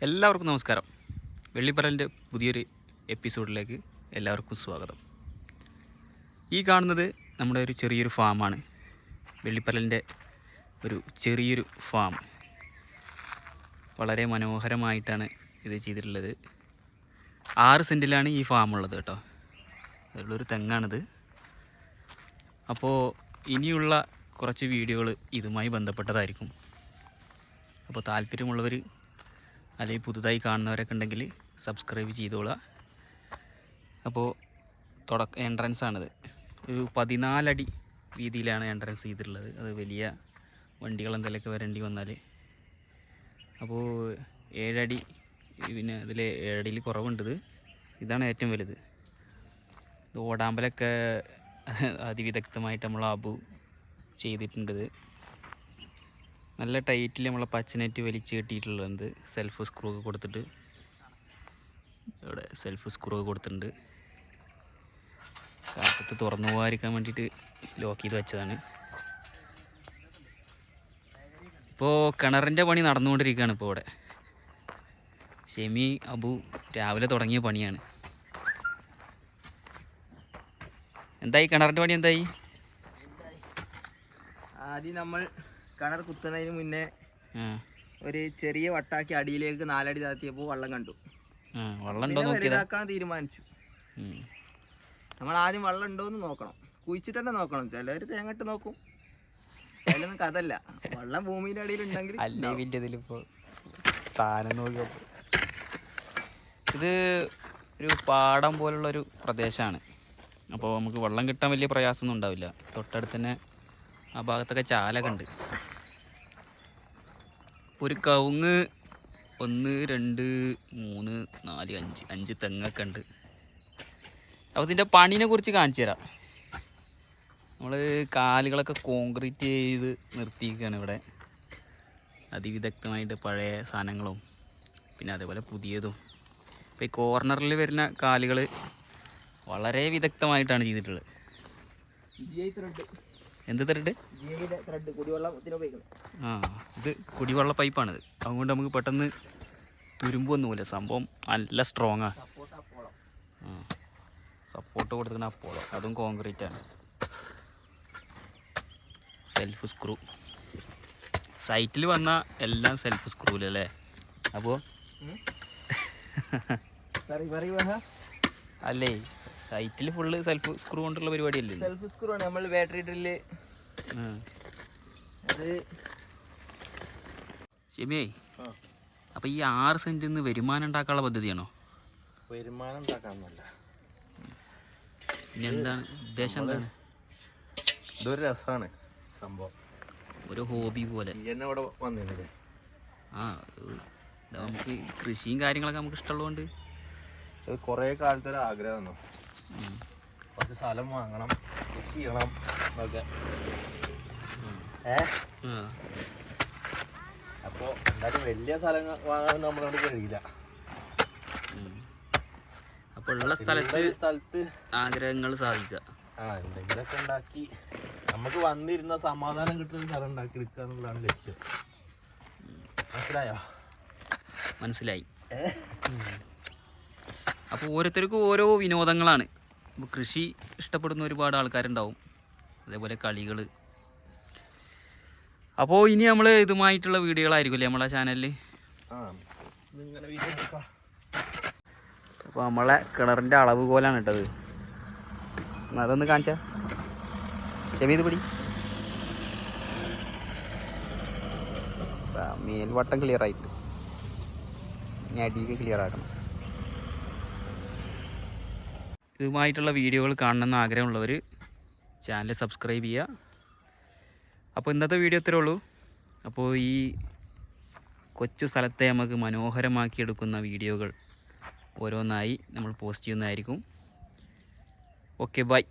എല്ലാവർക്കും നമസ്കാരം. വെള്ളിപ്പറലിൻ്റെ പുതിയൊരു എപ്പിസോഡിലേക്ക് എല്ലാവർക്കും സ്വാഗതം. ഈ കാണുന്നത് നമ്മുടെ ഒരു ചെറിയൊരു ഫാമാണ്. വെള്ളിപ്പറലിൻ്റെ ഒരു ചെറിയൊരു ഫാം. വളരെ മനോഹരമായിട്ടാണ് ഇത് ചെയ്തിട്ടുള്ളത്. 6 സെൻറ്റിലാണ് ഈ ഫാം ഉള്ളത് കേട്ടോ. അതിലുള്ളൊരു തെങ്ങാണിത്. അപ്പോൾ ഇനിയുള്ള കുറച്ച് വീഡിയോകൾ ഇതുമായി ബന്ധപ്പെട്ടതായിരിക്കും. അപ്പോൾ താല്പര്യമുള്ളവർ അല്ലെങ്കിൽ പുതുതായി കാണുന്നവരൊക്കെ ഉണ്ടെങ്കിൽ സബ്സ്ക്രൈബ് ചെയ്തോളുക. അപ്പോൾ എൻട്രൻസ് ആണിത്. ഒരു 14 അടി വീതിയിലാണ് എൻട്രൻസ് ചെയ്തിട്ടുള്ളത്. അത് വലിയ വണ്ടികൾ എന്തെങ്കിലുമൊക്കെ വരേണ്ടി വന്നാൽ. അപ്പോൾ 7 അടി, പിന്നെ അതിൽ 7 അടിയിൽ കുറവുണ്ട്. ഇതാണ് ഏറ്റവും വലുത്. ഇത് ഓടാമ്പലൊക്കെ അതിവിദഗ്ധമായിട്ട് നമ്മൾ അബു ചെയ്തിട്ടുണ്ട്. നല്ല ടൈറ്റിൽ നമ്മളെ പച്ചനെറ്റ് വലിച്ച് കെട്ടിയിട്ടുള്ളത്. സെൽഫ് സ്ക്രൂ ഒക്കെ കൊടുത്തിട്ട് ഇവിടെ സെൽഫ് സ്ക്രൂ ഒക്കെ കൊടുത്തിട്ടുണ്ട്. കാറ്റത്ത് തുറന്നു പോകാതിരിക്കാൻ വേണ്ടിയിട്ട് ലോക്ക് ചെയ്ത് വെച്ചതാണ്. ഇപ്പോൾ കിണറിൻ്റെ പണി നടന്നുകൊണ്ടിരിക്കുകയാണ്. ഇപ്പോൾ ഇവിടെ ഷെമി അബു രാവിലെ തുടങ്ങിയ പണിയാണ്. എന്തായി കിണറിൻ്റെ പണി? എന്തായി? ആദ്യം നമ്മൾ കിണർ കുത്തുന്നതിന് മുന്നേ ഒരു ചെറിയ വട്ടാക്കി അടിയിലേക്ക് 4 അടി താത്തിയപ്പോൾ വെള്ളം കണ്ടു. വലുതാക്കാൻ തീരുമാനിച്ചു. നമ്മൾ ആദ്യം വെള്ളം ഉണ്ടോ എന്ന് നോക്കണം. കുഴിച്ചിട്ട് തന്നെ നോക്കണം. ചിലവർ തേങ്ങട്ട് നോക്കും. അതിലൊന്നും കഥല്ല. വെള്ളം ഭൂമിയുടെ അടിയിൽ ഉണ്ടെങ്കിൽ ഇത് ഒരു പാടം പോലുള്ളൊരു പ്രദേശമാണ്. അപ്പോൾ നമുക്ക് വെള്ളം കിട്ടാൻ വലിയ പ്രയാസമൊന്നും ഉണ്ടാവില്ല. തൊട്ടടുത്ത് തന്നെ ആ ഭാഗത്തൊക്കെ ചാലൊക്കെ ഉണ്ട്. ഒരു കവുങ്ങ് 1, 2, 3, 4, 5 തെങ്ങൊക്കെ ഉണ്ട്. അപ്പോൾ ഇതിൻ്റെ പണീനെ കുറിച്ച് കാണിച്ചു തരാം. നമ്മൾ കാലുകളൊക്കെ കോൺക്രീറ്റ് ചെയ്ത് നിർത്തിയിരിക്കുകയാണ് ഇവിടെ. അതിവിദഗ്ധമായിട്ട് പഴയ സാധനങ്ങളും പിന്നെ അതേപോലെ പുതിയതും. ഇപ്പോൾ ഈ കോർണറിൽ വരുന്ന കാലുകൾ വളരെ വിദഗ്ധമായിട്ടാണ് ചെയ്തിട്ടുള്ളത്. എന്ത് ത്രെഡ്? ഇത് കുടിവെള്ള പൈപ്പാണിത്. അതുകൊണ്ട് നമുക്ക് പെട്ടെന്ന് തുരുമ്പൊന്നുമില്ല. സംഭവം നല്ല സ്ട്രോങ്ങാണ്. സപ്പോർട്ട് കൊടുത്തിട്ട് അപ്പോളോ, അതും കോൺക്രീറ്റാണ്. സെൽഫ് സ്ക്രൂ സൈറ്റിൽ വന്ന എല്ലാം സെൽഫ് സ്ക്രൂലല്ലേ? അപ്പോൾ അല്ലേ, സൈറ്റിൽ ഫുള്ള് സെൽഫ് സ്ക്രൂ കൊണ്ടുള്ള പരിപാടിയല്ലേ? സെൽഫ് സ്ക്രൂ ആണ്. നമ്മൾ ബാറ്ററി ഡ്രില്ല് ശരിയേ. അപ്പോൾ ഈ 6 സെൻറ്റിൽ നിന്ന് വരുമാനം ഉണ്ടാക്കാനുള്ള പദ്ധതിയാണോ? വരുമാനം ഉണ്ടാക്കാനല്ല. ഇനി എന്താണ് ഉദ്ദേശം? എന്താണ്? ഇതൊരു രസമാണ് സംഭവം, ഒരു ഹോബി പോലെ. ഇവിടെ വന്നില്ലേ? നമുക്ക് കൃഷിയും കാര്യങ്ങളൊക്കെ നമുക്ക് ഇഷ്ടമുള്ളതുകൊണ്ട് കുറേ കാലത്തൊരു ആഗ്രഹമാണ്. കുറച്ച് സ്ഥലം വാങ്ങണം, കൃഷി ചെയ്യണം ഒക്കെ. അപ്പോൾ എന്തായാലും വലിയ സ്ഥലം വാങ്ങാൻ നമ്മളോട് കഴിയില്ല. അപ്പോൾ ഉള്ള സ്ഥലത്ത് ആഗ്രഹങ്ങൾ സാധിക്കുക. എന്തെങ്കിലുമൊക്കെ ഉണ്ടാക്കി നമുക്ക് വന്നിരുന്ന സമാധാനം കിട്ടുന്ന സ്ഥലം ഉണ്ടാക്കി എടുക്കുക എന്നുള്ളതാണ് ലക്ഷ്യം. മനസ്സിലായോ? മനസ്സിലായി. അപ്പോൾ ഓരോരുത്തർക്കും ഓരോ വിനോദങ്ങളാണ്. ഇപ്പോൾ കൃഷി ഇഷ്ടപ്പെടുന്ന ഒരുപാട് ആൾക്കാരുണ്ടാവും, അതേപോലെ കളികൾ. അപ്പോൾ ഇനി നമ്മൾ ഇതുമായിട്ടുള്ള വീഡിയോകളായിരിക്കുമല്ലേ നമ്മളെ ചാനലിൽ. അപ്പോൾ നമ്മളെ കിണറിൻ്റെ അളവ് കോലാണ് ഇട്ടത്. അതൊന്ന് കാണിച്ചാ ഷെമി. ഇത് പിടി. മേൽവട്ടം ക്ലിയർ ആയിട്ട് ഇനി അടിയൊക്കെ ക്ലിയർ ആക്കണം. ഇതുമായിട്ടുള്ള വീഡിയോകൾ കാണണമെന്ന് ആഗ്രഹമുള്ളവർ ചാനൽ സബ്സ്ക്രൈബ് ചെയ്യുക. അപ്പോൾ ഇന്നത്തെ വീഡിയോ ഇത്രേ ഉള്ളൂ. അപ്പോൾ ഈ കൊച്ചു സ്ഥലത്തെ നമുക്ക് മനോഹരമാക്കി എടുക്കുന്ന വീഡിയോകൾ ഓരോന്നായി നമ്മൾ പോസ്റ്റ് ചെയ്യുന്നതായിരിക്കും. Okay, by.